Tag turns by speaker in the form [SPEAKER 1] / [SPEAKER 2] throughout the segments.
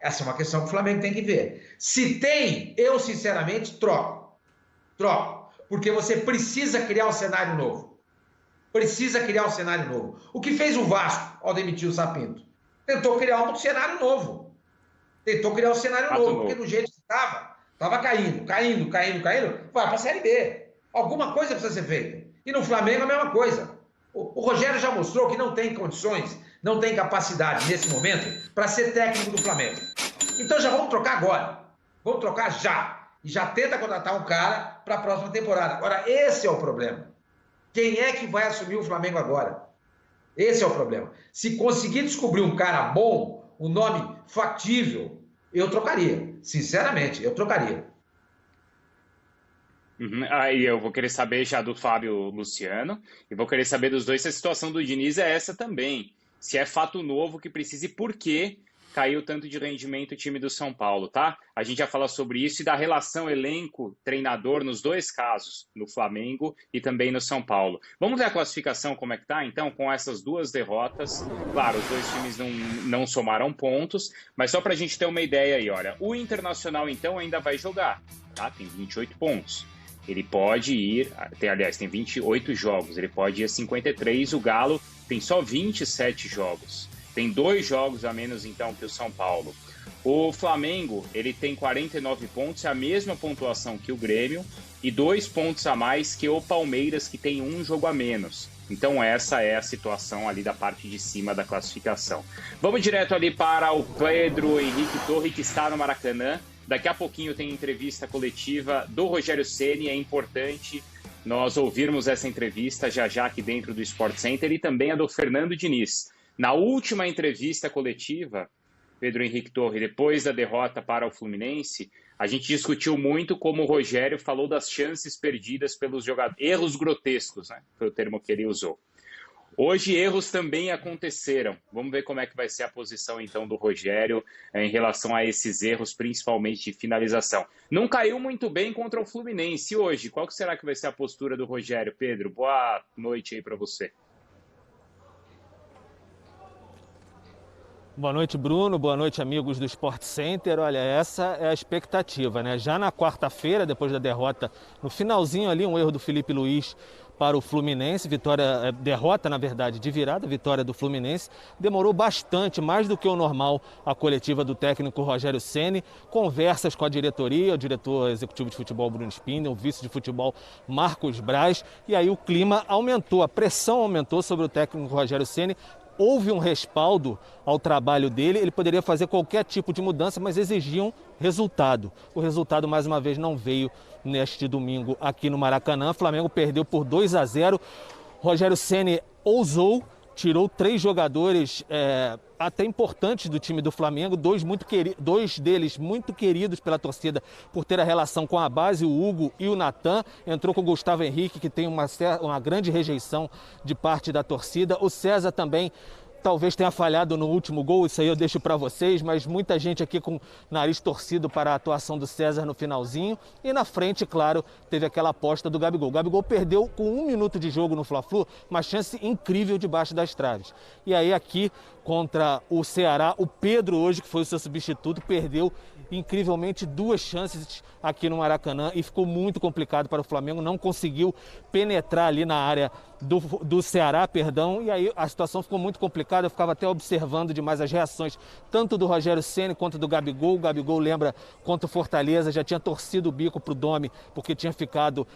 [SPEAKER 1] Essa é uma questão que o Flamengo tem que ver. Se tem, eu sinceramente troco. Troco. Porque você precisa criar um cenário novo. Precisa criar um cenário novo. O que fez o Vasco ao demitir o Sapinto? Tentou criar um cenário novo. Tentou criar um cenário novo, porque do jeito que estava caindo, vai para a Série B. Alguma coisa precisa ser feita. E no Flamengo a mesma coisa. O Rogério já mostrou que não tem condições, não tem capacidade nesse momento para ser técnico do Flamengo. Então já vamos trocar agora. Vamos trocar já. E já tenta contratar um cara para a próxima temporada. Agora, esse é o problema. Quem é que vai assumir o Flamengo agora? Esse é o problema. Se conseguir descobrir um cara bom, um nome factível, eu trocaria. Sinceramente, eu trocaria.
[SPEAKER 2] Aí eu vou querer saber já do Fábio Luciano e vou querer saber dos dois se a situação do Diniz é essa também. Se é fato novo que precisa e por que caiu tanto de rendimento o time do São Paulo, tá? A gente já fala sobre isso e da relação elenco-treinador nos dois casos, no Flamengo e também no São Paulo. Vamos ver a classificação como é que tá, então, com essas duas derrotas. Claro, os dois times não somaram pontos, mas só pra gente ter uma ideia aí, olha. O Internacional, então, ainda vai jogar, tá? Tem 28 pontos. Ele pode ir, tem 28 jogos, ele pode ir a 53, o Galo tem só 27 jogos. Tem 2 jogos a menos, então, que o São Paulo. O Flamengo, ele tem 49 pontos, é a mesma pontuação que o Grêmio, e 2 pontos a mais que o Palmeiras, que tem 1 jogo a menos. Então essa é a situação ali da parte de cima da classificação. Vamos direto ali para o Pedro Henrique Torre, que está no Maracanã. Daqui a pouquinho tem entrevista coletiva do Rogério Ceni, é importante nós ouvirmos essa entrevista já aqui dentro do Sport Center, e também a do Fernando Diniz. Na última entrevista coletiva, Pedro Henrique Torre, depois da derrota para o Fluminense, a gente discutiu muito como o Rogério falou das chances perdidas pelos jogadores. Erros grotescos, né? Foi o termo que ele usou. Hoje, erros também aconteceram. Vamos ver como é que vai ser a posição, então, do Rogério em relação a esses erros, principalmente de finalização. Não caiu muito bem contra o Fluminense. E hoje, qual que será que vai ser a postura do Rogério? Pedro, boa noite aí para você.
[SPEAKER 3] Boa noite, Bruno. Boa noite, amigos do Sport Center. Olha, essa é a expectativa, né? Já na quarta-feira, depois da derrota, no finalzinho ali, um erro do Felipe Luiz para o Fluminense, derrota, na verdade, de virada, vitória do Fluminense. Demorou bastante, mais do que o normal, a coletiva do técnico Rogério Ceni, conversas com a diretoria, o diretor executivo de futebol Bruno Spindel, o vice de futebol Marcos Braz, e aí o clima aumentou, a pressão aumentou sobre o técnico Rogério Ceni. Houve um respaldo ao trabalho dele, ele poderia fazer qualquer tipo de mudança, mas exigiam resultado. O resultado, mais uma vez, não veio neste domingo aqui no Maracanã. O Flamengo perdeu por 2-0. Rogério Ceni ousou, tirou 3 jogadores até importantes do time do Flamengo, 2 deles muito queridos pela torcida por ter a relação com a base, o Hugo e o Natan. Entrou com o Gustavo Henrique, que tem uma grande rejeição de parte da torcida. O César também talvez tenha falhado no último gol, isso aí eu deixo para vocês, mas muita gente aqui com o nariz torcido para a atuação do César no finalzinho. E na frente, claro, teve aquela aposta do Gabigol. O Gabigol perdeu com 1 minuto de jogo no Fla-Flu, uma chance incrível debaixo das traves. E aí aqui, contra o Ceará, o Pedro hoje, que foi o seu substituto, perdeu incrivelmente 2 chances aqui no Maracanã e ficou muito complicado para o Flamengo, não conseguiu penetrar ali na área do Ceará, perdão, e aí a situação ficou muito complicada. Eu ficava até observando demais as reações, tanto do Rogério Ceni quanto do Gabigol. O Gabigol, lembra, contra o Fortaleza, já tinha torcido o bico para o Domi, porque tinha ficado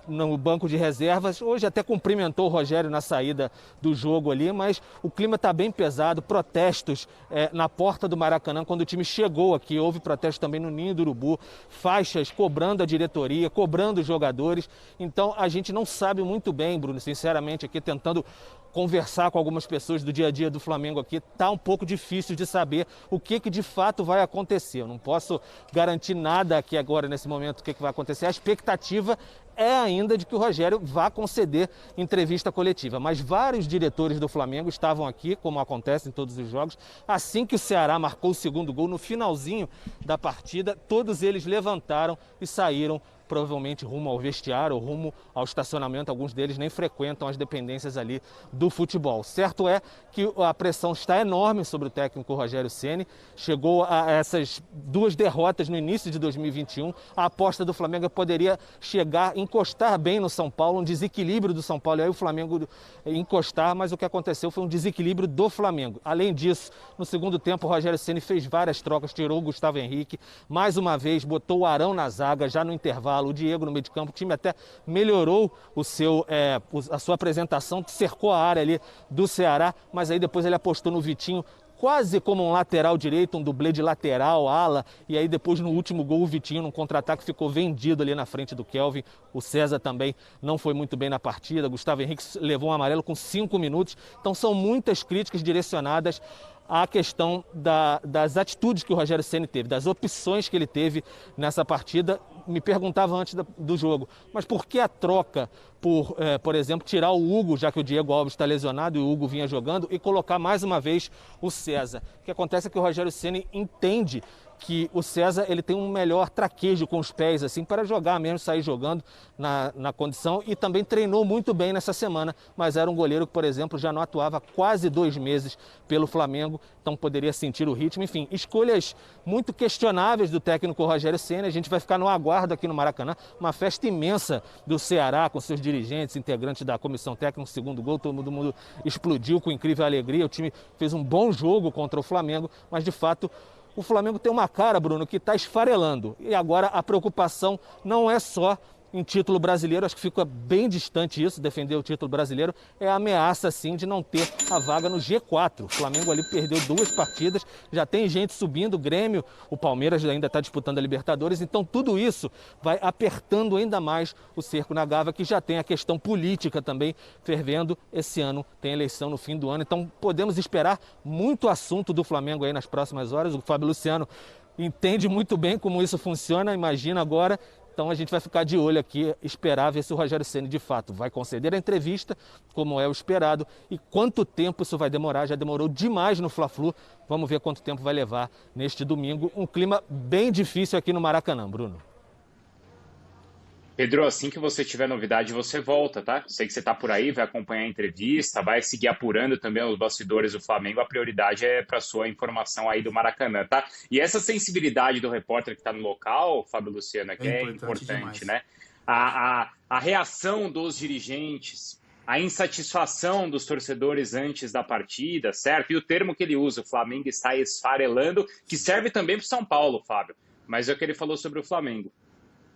[SPEAKER 3] no banco de reservas. Hoje até cumprimentou o Rogério na saída do jogo ali, mas o clima está bem pesado, protestos na porta do Maracanã, quando o time chegou aqui, houve protesto também no Ninho do Urubu, faixas cobrando a diretoria, cobrando os jogadores. Então a gente não sabe muito bem, Bruno, sinceramente, aqui tentando conversar com algumas pessoas do dia a dia do Flamengo aqui, tá um pouco difícil de saber o que de fato vai acontecer. Eu não posso garantir nada aqui agora, nesse momento, o que vai acontecer. A expectativa é ainda de que o Rogério vá conceder entrevista coletiva. Mas vários diretores do Flamengo estavam aqui, como acontece em todos os jogos. Assim que o Ceará marcou o segundo gol, no finalzinho da partida, todos eles levantaram e saíram provavelmente rumo ao vestiário ou rumo ao estacionamento. Alguns deles nem frequentam as dependências ali do futebol. Certo é que a pressão está enorme sobre o técnico Rogério Ceni. Chegou a essas 2 derrotas no início de 2021. A aposta do Flamengo poderia chegar, encostar bem no São Paulo, um desequilíbrio do São Paulo, e aí o Flamengo encostar, mas o que aconteceu foi um desequilíbrio do Flamengo. Além disso, no segundo tempo, o Rogério Ceni fez várias trocas, tirou o Gustavo Henrique, mais uma vez botou o Arão na zaga, já no intervalo, o Diego no meio de campo. O time até melhorou a sua apresentação, cercou a área ali do Ceará, mas aí depois ele apostou no Vitinho, quase como um lateral direito, um dublê de lateral, ala, e aí depois no último gol o Vitinho, num contra-ataque, ficou vendido ali na frente do Kelvin. O César também não foi muito bem na partida, Gustavo Henrique levou um amarelo com 5 minutos, então são muitas críticas direcionadas à questão das atitudes que o Rogério Ceni teve, das opções que ele teve nessa partida. Me perguntava antes do jogo, mas por que a troca por exemplo, tirar o Hugo, já que o Diego Alves está lesionado e o Hugo vinha jogando, e colocar mais uma vez o César? O que acontece é que o Rogério Ceni entende que o César ele tem um melhor traquejo com os pés, assim, para jogar mesmo, sair jogando na condição, e também treinou muito bem nessa semana, mas era um goleiro que, por exemplo, já não atuava há quase 2 meses pelo Flamengo, então poderia sentir o ritmo. Enfim, escolhas muito questionáveis do técnico Rogério Ceni. A gente vai ficar no aguardo aqui no Maracanã, uma festa imensa do Ceará, com seus dirigentes, integrantes da comissão técnica. Segundo gol, todo mundo explodiu com incrível alegria, o time fez um bom jogo contra o Flamengo, mas de fato o Flamengo tem uma cara, Bruno, que está esfarelando. E agora a preocupação não é só em título brasileiro, acho que fica bem distante isso, defender o título brasileiro, é a ameaça, sim, de não ter a vaga no G4. O Flamengo ali perdeu 2 partidas, já tem gente subindo, o Grêmio, o Palmeiras ainda está disputando a Libertadores, então tudo isso vai apertando ainda mais o cerco na Gávea, que já tem a questão política também fervendo. Esse ano tem eleição no fim do ano, então podemos esperar muito assunto do Flamengo aí nas próximas horas. O Fábio Luciano entende muito bem como isso funciona, imagina agora. Então a gente vai ficar de olho aqui, esperar ver se o Rogério Ceni de fato vai conceder a entrevista, como é o esperado, e quanto tempo isso vai demorar. Já demorou demais no Fla-Flu, vamos ver quanto tempo vai levar neste domingo. Um clima bem difícil aqui no Maracanã, Bruno.
[SPEAKER 2] Pedro, assim que você tiver novidade, você volta, tá? Sei que você está por aí, vai acompanhar a entrevista, vai seguir apurando também os bastidores do Flamengo. A prioridade é para sua informação aí do Maracanã, tá? E essa sensibilidade do repórter que está no local, Fábio Luciano, aqui é importante, né? A reação dos dirigentes, a insatisfação dos torcedores antes da partida, certo? E o termo que ele usa, o Flamengo está esfarelando, que serve também para o São Paulo, Fábio. Mas é o que ele falou sobre o Flamengo.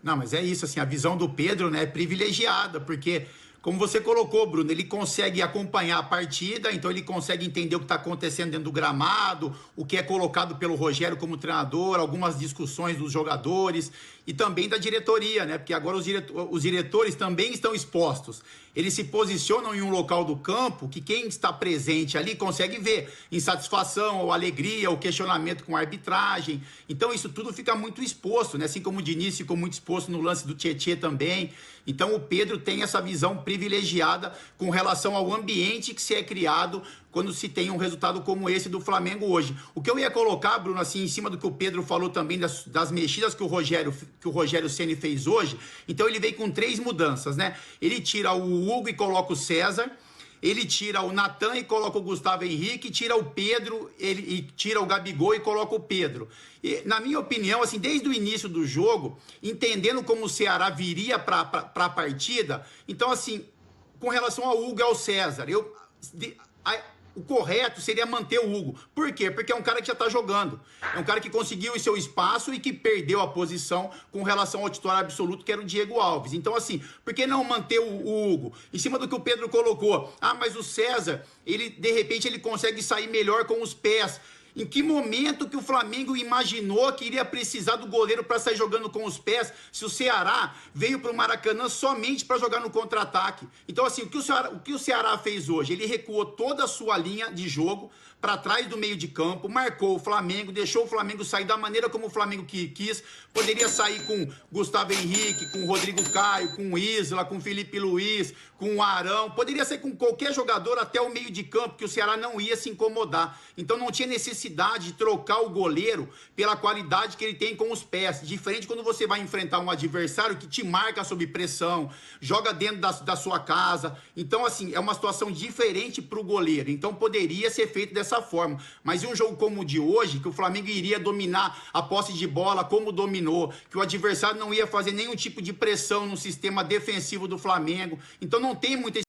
[SPEAKER 4] Não, mas é isso, assim, a visão do Pedro, né, é privilegiada, porque, como você colocou, Bruno, ele consegue acompanhar a partida, então ele consegue entender o que está acontecendo dentro do gramado, o que é colocado pelo Rogério como treinador, algumas discussões dos jogadores e também da diretoria, né, porque agora os diretores também estão expostos. Eles se posicionam em um local do campo que quem está presente ali consegue ver insatisfação, ou alegria, ou questionamento com a arbitragem. Então isso tudo fica muito exposto, né? Assim como o Diniz ficou muito exposto no lance do Tietê também. Então o Pedro tem essa visão privilegiada com relação ao ambiente que se é criado quando se tem um resultado como esse do Flamengo hoje. O que eu ia colocar, Bruno, assim, em cima do que o Pedro falou também das mexidas que o Rogério Ceni fez hoje, então ele veio com 3 mudanças, né? Ele tira o Hugo e coloca o César, ele tira o Natan e coloca o Gustavo Henrique, tira o Pedro, e tira o Gabigol e coloca o Pedro. E, na minha opinião, assim, desde o início do jogo, entendendo como o Ceará viria para a partida, então, assim, com relação ao Hugo e ao César, o correto seria manter o Hugo. Por quê? Porque é um cara que já está jogando. É um cara que conseguiu o seu espaço e que perdeu a posição com relação ao titular absoluto, que era o Diego Alves. Então, assim, por que não manter o Hugo? Em cima do que o Pedro colocou. Ah, mas o César, de repente, ele consegue sair melhor com os pés. Em que momento que o Flamengo imaginou que iria precisar do goleiro para sair jogando com os pés, se o Ceará veio para o Maracanã somente para jogar no contra-ataque? Então, assim, o que o Ceará fez hoje? Ele recuou toda a sua linha de jogo para trás do meio de campo, marcou o Flamengo, deixou o Flamengo sair da maneira como o Flamengo quis. Poderia sair com Gustavo Henrique, com Rodrigo Caio, com Isla, com Felipe Luiz, com o Arão. Poderia sair com qualquer jogador até o meio de campo, que o Ceará não ia se incomodar. Então não tinha necessidade de trocar o goleiro pela qualidade que ele tem com os pés. Diferente quando você vai enfrentar um adversário que te marca sob pressão, joga dentro da sua casa. Então, assim, é uma situação diferente para o goleiro. Então poderia ser feito dessa forma. Mas em um jogo como o de hoje, que o Flamengo iria dominar a posse de bola como dominou, que o adversário não ia fazer nenhum tipo de pressão no sistema defensivo do Flamengo. Então não tem muita